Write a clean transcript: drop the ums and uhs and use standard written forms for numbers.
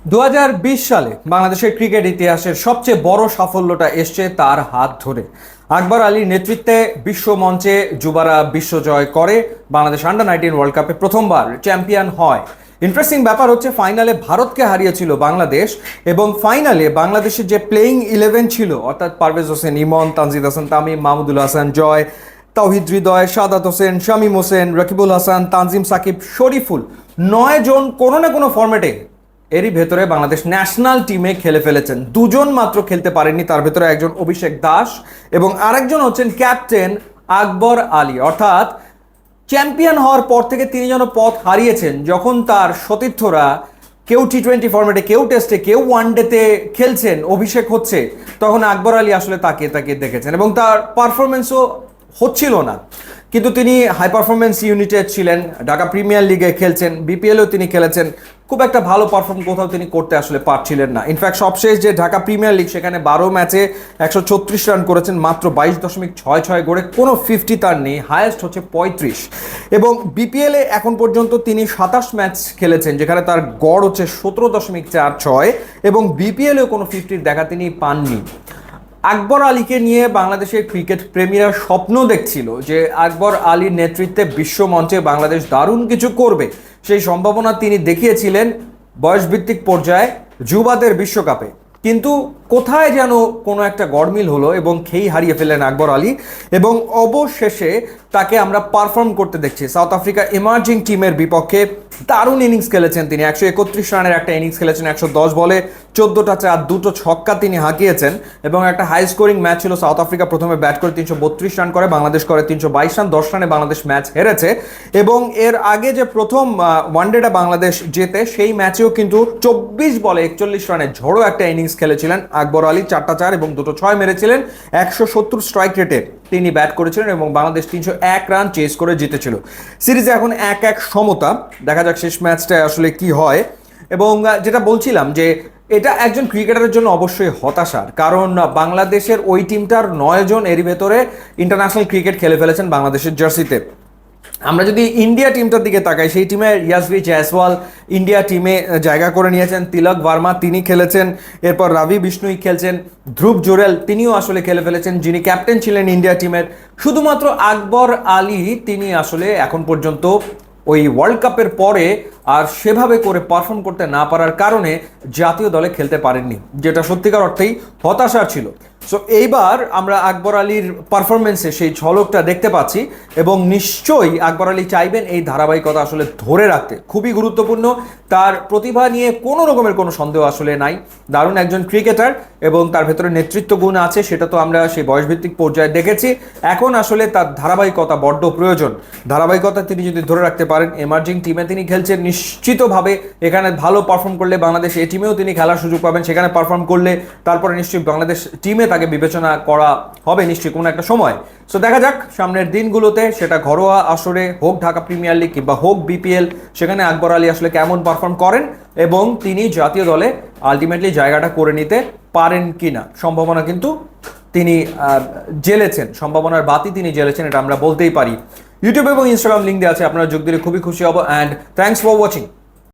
2020 সালে বাংলাদেশের ক্রিকেট ইতিহাসের সবচেয়ে বড় সাফল্যটা এসছে তার হাত ধরে। আকবর আলীর নেতৃত্বে বিশ্ব মঞ্চে যুবারা বিশ্বজয় করে, বাংলাদেশ আন্ডার-19 ওয়ার্ল্ড কাপে প্রথমবার চ্যাম্পিয়ন হয়। ইন্টারেস্টিং ব্যাপার হচ্ছে ফাইনালে ভারতকে হারিয়েছিল বাংলাদেশ, এবং ফাইনালে বাংলাদেশের যে প্লেইং 11 ছিল অর্থাৎ পারভেজ হোসেন ইমন, তানজিদ হাসান তামিম, মাহমুদুল হাসান জয়, তাওহিদ হৃদয়, সাদাত হোসেন, শামীম হোসেন, রকিবুল হাসান, তানজিম সাকিব, শরীফুল, 9 জন কোনো না কোনো ফরম্যাটে এরই ভেতরে বাংলাদেশ ন্যাশনাল টিমে খেলে ফেলেছেন। দুজন মাত্র খেলতে পারেননি, তার ভেতরে একজন অভিষেক দাস এবং আরেকজন হচ্ছেন ক্যাপ্টেন আকবর আলী। অর্থাৎ চ্যাম্পিয়ন হওয়ার পর থেকে তিনি যেন পথ হারিয়েছেন, যখন তার সতীর্থরা কেউ টি20 ফরম্যাটে, কেউ টেস্টে, কেউ ওয়ানডেতে খেলছেন, অভিষেক হচ্ছে, তখন আকবর আলী আসলে তাকিয়ে তাকিয়ে দেখেছেন এবং তার পারফরমেন্সও হচ্ছিল না। কিন্তু তিনি হাই পারফরমেন্স ইউনিটে ছিলেন, ঢাকা প্রিমিয়ার লিগে খেলছেন, বিপিএলও তিনি খেলেছেন, খুব একটা ভালো পারফর্ম কোথাও তিনি করতে আসলে পারছিলেন না। ইনফ্যাক্ট সবশেষ যে ঢাকা প্রিমিয়ার লিগ, সেখানে 12 ম্যাচে 136 রান করেছেন, মাত্র 22.66 গড়ে, কোনো 50 তার নেই, হায়েস্ট হচ্ছে 35। এবং বিপিএলে এখন পর্যন্ত তিনি 27 ম্যাচ খেলেছেন, যেখানে তার গড় হচ্ছে 17.46 এবং বিপিএলেও কোনো 50 দেখা তিনি পাননি। আকবর আলীকে নিয়ে বাংলাদেশের ক্রিকেট প্রেমীরা স্বপ্ন দেখছিল যে আকবর আলীর নেতৃত্বে বিশ্ব মঞ্চে বাংলাদেশ দারুণ কিছু করবে। সেই সম্ভাবনা তিনি দেখিয়েছিলেন বয়সভিত্তিক পর্যায়ে যুবাদের বিশ্বকাপে, কিন্তু কোথায় যেন কোনো একটা গড়মিল হলো এবং খেই হারিয়ে ফেললেন আকবর আলী। এবং অবশেষে তাকে আমরা পারফর্ম করতে দেখছি সাউথ আফ্রিকা এমার্জিং টিমের বিপক্ষে। দারুণ ইনিংস খেলেছেন তিনি, 131 রানের একটা ইনিংস খেলেছেন, 110 বলে 14টা চার, 2টো ছক্কা তিনি হাঁকিয়েছেন এবং একটা হাই স্কোরিং ম্যাচ ছিল। সাউথ আফ্রিকা প্রথমে ব্যাট করে 332 রান করে, বাংলাদেশ করে 322 রান, 10 রানে বাংলাদেশ ম্যাচ হেরেছে। এবং এর আগে যে প্রথম ওয়ানডেটা বাংলাদেশ জেতে, সেই ম্যাচেও কিন্তু 24 বলে 41 রানে ঝড়ো একটা ইনিংস খেলেছিলেন আকবর আলী, 4টা চার এবং 2টো 6 মেরেছিলেন। 170 স্ট্রাইক রেটে তিনি ব্যাট করেছিলেন এবং বাংলাদেশ 301 রান চেস করে জিতেছিল। সিরিজে এখন 1-1 সমতা, দেখা যাক শেষ ম্যাচটায় আসলে কি হয়। এবং যেটা বলছিলাম যে এটা একজন ক্রিকেটারের জন্য অবশ্যই হতাশার, কারণ বাংলাদেশের ওই টিমটার 9 জন এরই ভেতরে ইন্টারন্যাশনাল ক্রিকেট খেলে ফেলেছেন বাংলাদেশের জার্সিতে। আমরা যদি ইন্ডিয়া টিমটার দিকে তাকাই, সেই টিমে ইয়াসভি জয়সওয়াল ইন্ডিয়া টিমে জায়গা করে নিয়েছেন, তিলক ভার্মা তিনি খেলেছেন, এরপর রবি বিষ্ণুই খেলছেন, ধ্রুব জুরেল তিনিও আসলে খেলে ফেলেছেন, যিনি ক্যাপ্টেন ছিলেন ইন্ডিয়া টিমের। শুধুমাত্র আকবর আলী তিনি আসলে এখন পর্যন্ত ওই ওয়ার্ল্ড কাপের পরে আর সেভাবে করে পারফর্ম করতে না পারার কারণে জাতীয় দলে খেলতে পারেননি, যেটা সত্যিকার অর্থেই হতাশার ছিল। সো এইবার আমরা আকবর আলীর পারফরমেন্সে সেই ঝলকটা দেখতে পাচ্ছি এবং নিশ্চয়ই আকবর আলী চাইবেন এই ধারাবাহিকতা আসলে ধরে রাখতে। খুবই গুরুত্বপূর্ণ, তার প্রতিভা নিয়ে কোনো রকমের কোনো সন্দেহ আসলে নাই। দারুণ একজন ক্রিকেটার এবং তার ভেতরে নেতৃত্ব গুণ আছে, সেটা তো আমরা সেই বয়সভিত্তিক পর্যায়ে দেখেছি। এখন আসলে তার ধারাবাহিকতা বড্ড প্রয়োজন। ধারাবাহিকতা তিনি যদি ধরে রাখতে পারেন, এমার্জিং টিমে তিনি খেলছেন, নিশ্চিতভাবে এখানে ভালো পারফর্ম করলে বাংলাদেশ এই টিমেও তিনি খেলার সুযোগ পাবেন। সেখানে পারফর্ম করলে তারপরে নিশ্চয়ই বাংলাদেশ টিমে তাকে বিবেচনা করা হবে নিশ্চয়ই কোনো একটা সময়। সো দেখা যাক সামনের দিনগুলোতে, সেটা ঘরোয়া আসরে হোক, ঢাকা প্রিমিয়ার লিগ কিংবা হোক বিপিএল, সেখানে আকবর আলী আসলে কেমন পারফর্ম করেন এবং তিনি জাতীয় দলে আলটিমেটলি জায়গাটা করে নিতে পারেন কিনা। সম্ভাবনা কিন্তু তিনি জেলেছেন, সম্ভাবনার বাতি তিনি জেলেছেন, এটা আমরা বলতেই পারি। ইউটিউব এবং ইনস্টাগ্রাম লিঙ্ক দেওয়া আছে, আপনারা যোগ দিলে খুবই খুশি হব। And thanks for watching.